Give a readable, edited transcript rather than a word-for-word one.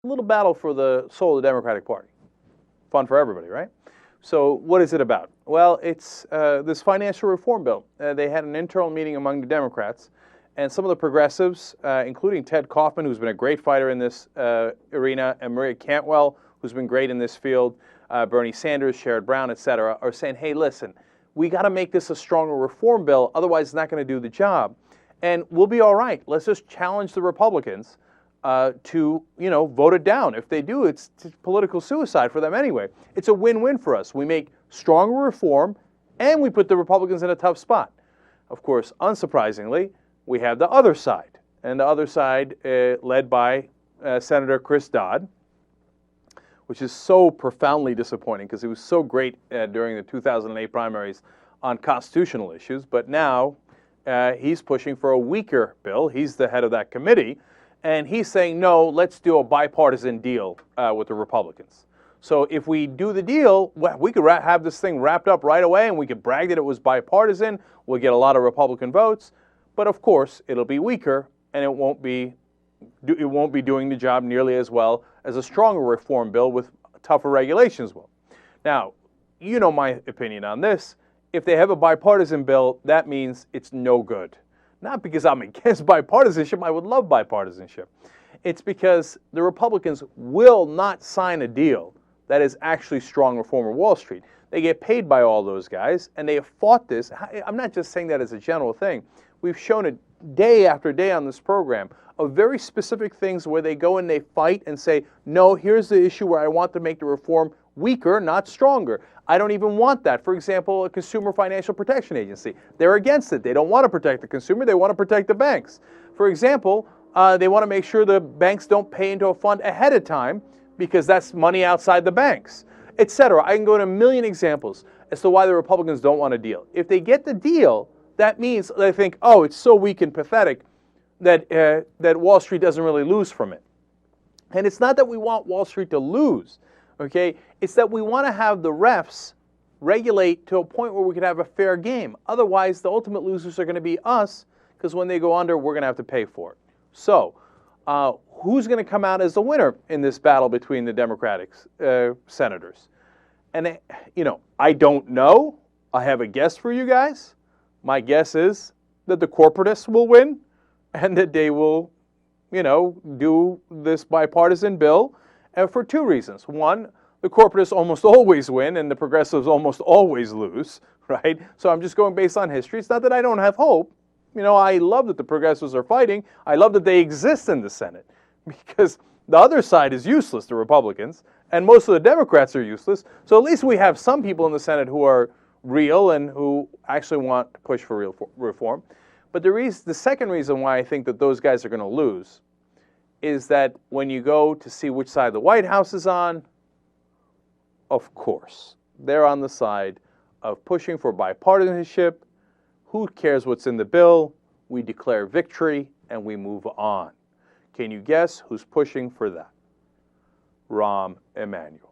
A little battle for the soul of the Democratic Party. Fun for everybody, right? So what is it about? Well, it's this financial reform bill. They had an internal meeting among the Democrats, and some of the progressives, including Ted Kaufman, who's been a great fighter in this arena, and Maria Cantwell, who's been great in this field, Bernie Sanders, Sherrod Brown, et cetera, are saying, hey, listen, we got to make this a stronger reform bill, otherwise it's not going to do the job. And we'll be all right. Let's just challenge the Republicans to, vote it down. If they do, it's political suicide for them anyway. It's a win-win for us. We make stronger reform, and we put the Republicans in a tough spot. Of course, unsurprisingly, we have the other side, and the other side led by Senator Chris Dodd, which is so profoundly disappointing because he was so great during the 2008 primaries on constitutional issues, but now he's pushing for a weaker bill. He's the head of that committee. And he's saying, no, let's do a bipartisan deal with the Republicans. So if we do the deal, well, we could have this thing wrapped up right away, and we could brag that it was bipartisan. We'll get a lot of Republican votes. But of course, it'll be weaker, and it won't be doing the job nearly as well as a stronger reform bill with tougher regulations will. Now, you know my opinion on this. If they have a bipartisan bill, that means it's no good. Not because I'm against bipartisanship. I would love bipartisanship. It's because the Republicans will not sign a deal that is actually strong reform of Wall Street. They get paid by all those guys, and they have fought this. I'm not just saying that as a general thing. We've shown it day after day on this program of very specific things where they go and they fight and say, no, here's the issue where I want to make the reform weaker, not stronger. I don't even want that. For example, a Consumer Financial Protection Agency. They're against it. They don't want to protect the consumer. They want to protect the banks. For example, they want to make sure the banks don't pay into a fund ahead of time because that's money outside the banks, etc. I can go into a million examples as to why the Republicans don't want a deal. If they get the deal, that means they think, oh, it's so weak and pathetic that Wall Street doesn't really lose from it. And it's not that we want Wall Street to lose. Okay, it's that we want to have the refs regulate to a point where we could have a fair game. Otherwise, the ultimate losers are going to be us, because when they go under, we're going to have to pay for it. So, who's going to come out as the winner in this battle between the Democratic senators? And, I don't know. I have a guess for you guys. My guess is that the corporatists will win and that they will, do this bipartisan bill. And for two reasons. One, the corporatists almost always win and the progressives almost always lose, right? So I'm just going based on history. It's not that I don't have hope. I love that the progressives are fighting. I love that they exist in the Senate because the other side is useless, the Republicans, and most of the Democrats are useless. So at least we have some people in the Senate who are real and who actually want to push for real reform. But the second reason why I think that those guys are going to lose is that when you go to see which side the White House is on, of course, they're on the side of pushing for bipartisanship. Who cares what's in the bill? We declare victory and we move on. Can you guess who's pushing for that? Rahm Emanuel.